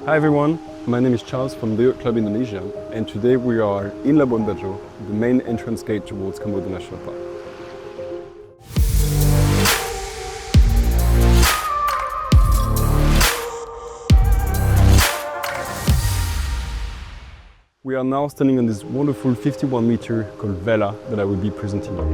Hi everyone, my name is Charles from the Yacht Club Indonesia, and today we are in Labuan Bajo, the main entrance gate towards Komodo National Park. We are now standing on this wonderful 51 meter called Vela that I will be presenting you.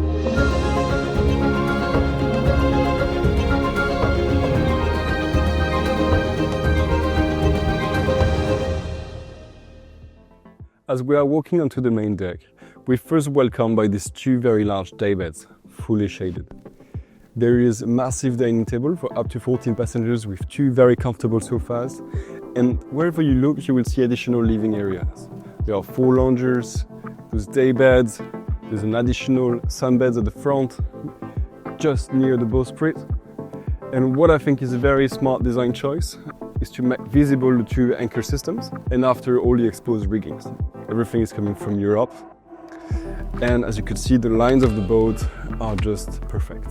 As we are walking onto the main deck, we're first welcomed by these two very large day beds, fully shaded. There is a massive dining table for up to 14 passengers with two very comfortable sofas, and wherever you look you will see additional living areas. There are 4 loungers, there's day beds, there's an additional sunbeds at the front, just near the bowsprit. And what I think is a very smart design choice is to make visible the 2 anchor systems and after all the exposed riggings. Everything is coming from Europe, and as you can see, the lines of the boat are just perfect.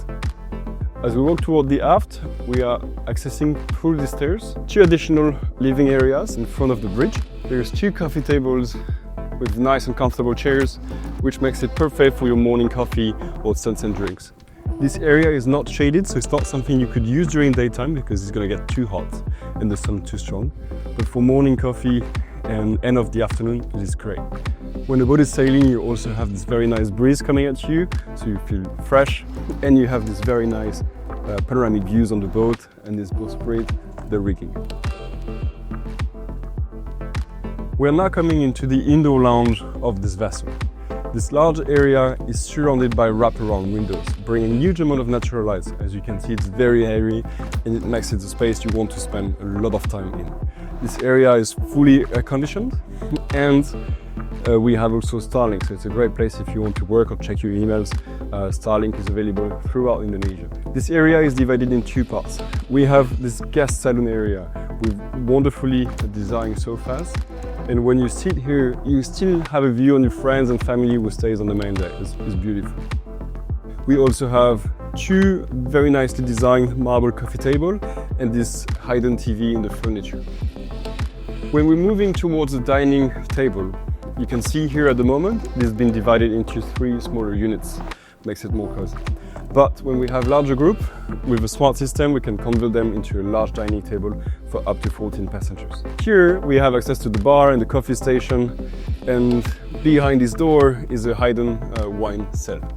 As we walk toward the aft, we are accessing through the stairs 2 additional living areas in front of the bridge. There's 2 coffee tables with nice and comfortable chairs, which makes it perfect for your morning coffee or sunset drinks. This area is not shaded, so it's not something you could use during daytime because it's going to get too hot and the sun too strong. But for morning coffee and end of the afternoon, it is great. When the boat is sailing, you also have this very nice breeze coming at you, so you feel fresh, and you have this very nice panoramic views on the boat and this bowsprit, the rigging. We are now coming into the indoor lounge of this vessel. This large area is surrounded by wraparound windows, bringing a huge amount of natural light. As you can see, it's very airy and it makes it a space you want to spend a lot of time in. This area is fully air-conditioned, and we have also Starlink, so it's a great place if you want to work or check your emails. Starlink is available throughout Indonesia. This area is divided in 2 parts. We have this guest saloon area with wonderfully designed sofas, and when you sit here, you still have a view on your friends and family who stays on the main deck. It's beautiful. We also have 2 very nicely designed marble coffee table and this hidden TV in the furniture. When we're moving towards the dining table, you can see here at the moment, this has been divided into 3 smaller units, makes it more cozy. But when we have larger group, with a smart system, we can convert them into a large dining table for up to 14 passengers. Here we have access to the bar and the coffee station, and behind this door is a hidden wine cellar.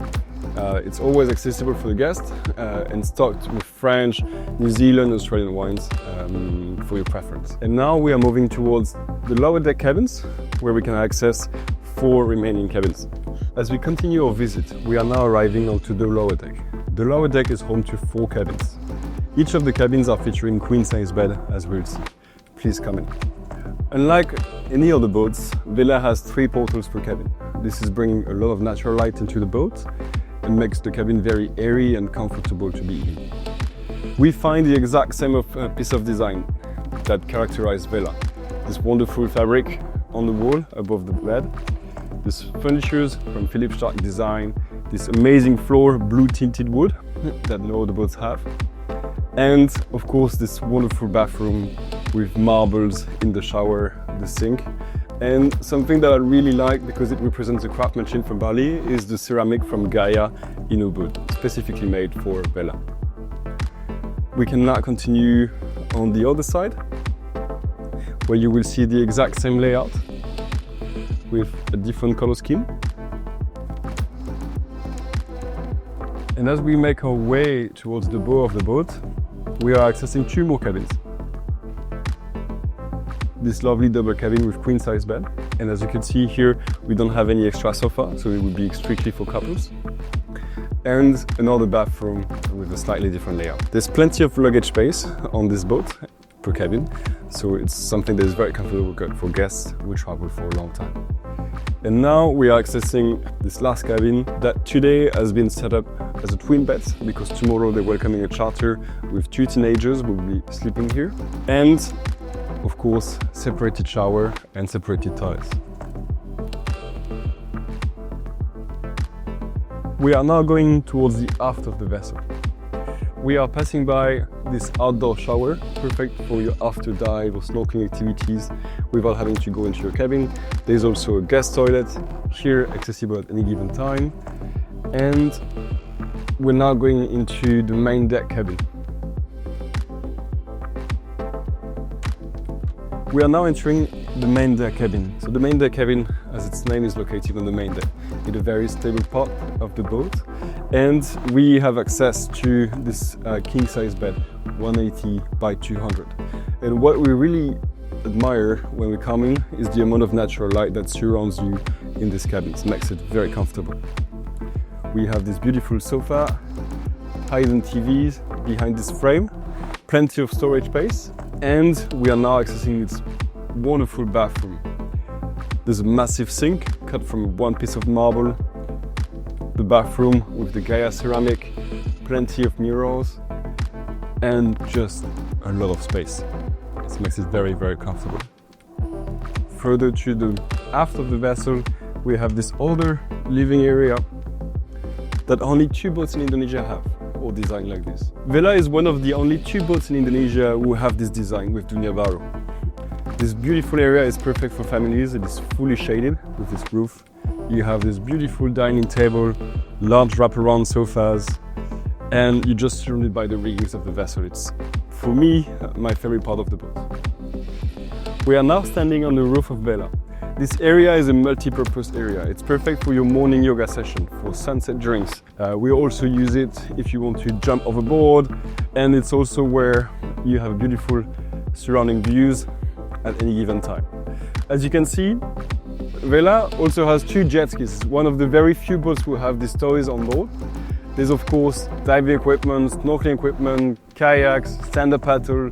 It's always accessible for the guests and stocked with French, New Zealand, Australian wines for your preference. And now we are moving towards the lower deck cabins, where we can access 4 remaining cabins. As we continue our visit, we are now arriving onto the lower deck. The lower deck is home to 4 cabins. Each of the cabins are featuring queen-size bed, as we'll see. Please come in. Unlike any other boats, Vela has 3 portals per cabin. This is bringing a lot of natural light into the boat and makes the cabin very airy and comfortable to be in. We find the exact same piece of design that characterizes Vela. This wonderful fabric on the wall above the bed, this furnitures from Philippe Starck design, this amazing floor, blue tinted wood that no other boats have, and of course this wonderful bathroom with marbles in the shower, the sink. And something that I really like, because it represents the craftsmanship from Bali, is the ceramic from Gaia in Ubud, specifically made for Vela. We can now continue on the other side, where you will see the exact same layout with a different color scheme. And as we make our way towards the bow of the boat, we are accessing 2 more cabins. This lovely double cabin with queen-size bed, and as you can see here, we don't have any extra sofa, so it would be strictly for couples. And another bathroom with a slightly different layout. There's plenty of luggage space on this boat per cabin, so it's something that is very comfortable for guests who travel for a long time. And now we are accessing this last cabin that today has been set up as a twin bed, because tomorrow they're welcoming a charter with 2 teenagers who will be sleeping here. And of course, separated shower and separated toilets. We are now going towards the aft of the vessel. We are passing by this outdoor shower, perfect for your after dive or snorkeling activities without having to go into your cabin. There's also a guest toilet here, accessible at any given time. And we're now going into the main deck cabin. We are now entering the main deck cabin. So the main deck cabin, as its name, is located on the main deck, in a very stable part of the boat. And we have access to this king-size bed, 180 by 200. And what we really admire when we come in is the amount of natural light that surrounds you in this cabin. It makes it very comfortable. We have this beautiful sofa, hidden TVs behind this frame, plenty of storage space, and we are now accessing its wonderful bathroom. There's a massive sink cut from one piece of marble, the bathroom with the Gaia ceramic, plenty of mirrors, and just a lot of space. This makes it very, very comfortable. Further to the aft of the vessel, we have this older living area that only 2 boats in Indonesia have, or designed like this. Vela is one of the only 2 boats in Indonesia who have this design with Dunia Baru. This beautiful area is perfect for families. It is fully shaded with this roof. You have this beautiful dining table, large wraparound sofas, and you're just surrounded by the riggings of the vessel. It's, for me, my favorite part of the boat. We are now standing on the roof of Vela. This area is a multi-purpose area. It's perfect for your morning yoga session, for sunset drinks. We also use it if you want to jump overboard, and it's also where you have beautiful surrounding views at any given time. As you can see, Vela also has 2 jet skis, one of the very few boats who have these toys on board. There's of course diving equipment, snorkeling equipment, kayaks, stand-up paddle,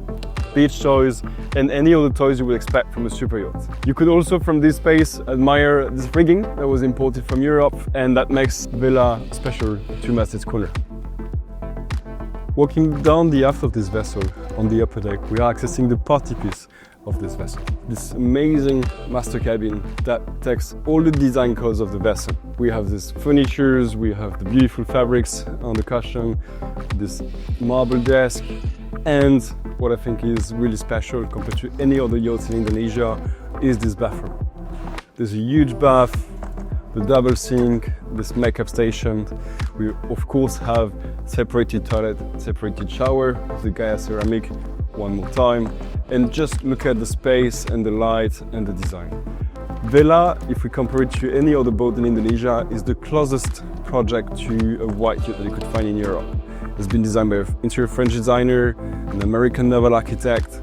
beach toys, and any other toys you would expect from a super yacht. You could also from this space admire this rigging that was imported from Europe, and that makes Vela special to match its color. Walking down the aft of this vessel on the upper deck, we are accessing the party piece of this vessel. This amazing master cabin that takes all the design codes of the vessel. We have these furnitures, we have the beautiful fabrics on the cushion, this marble desk, and what I think is really special compared to any other yachts in Indonesia is this bathroom. There's a huge bath, the double sink, this makeup station. We of course have separated toilet, separated shower with the Gaia ceramic one more time, and just look at the space and the light and the design. Vela, if we compare it to any other boat in Indonesia, is the closest project to a white yacht that you could find in Europe. It's been designed by an interior French designer, an American naval architect,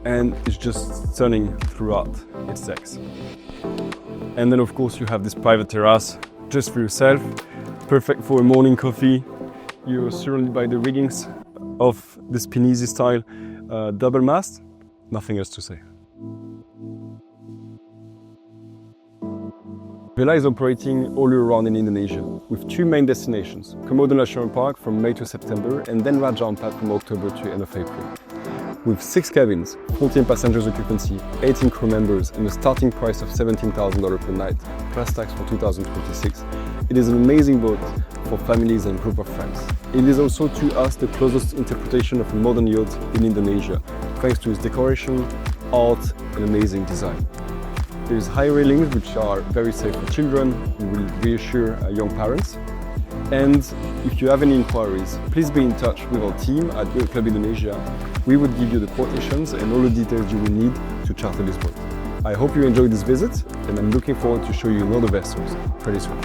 and it's just stunning throughout its decks. And then of course you have this private terrace just for yourself, perfect for a morning coffee. You're surrounded by the riggings of this Pinisi style double mast. Nothing else to say. Vela is operating all year round in Indonesia with 2 main destinations, Komodo National Park from May to September, and then Raja Ampat from October to end of April. With 6 cabins, 14 passengers occupancy, 18 crew members, and a starting price of $17,000 per night, plus tax for 2026, it is an amazing boat for families and group of friends. It is also to us the closest interpretation of a modern yacht in Indonesia, thanks to its decoration, art, and amazing design. There's high railings which are very safe for children and will reassure young parents. And if you have any inquiries, please be in touch with our team at Yacht Club Indonesia. We would give you the quotations and all the details you will need to charter this boat. I hope you enjoyed this visit, and I'm looking forward to show you another vessels pretty soon.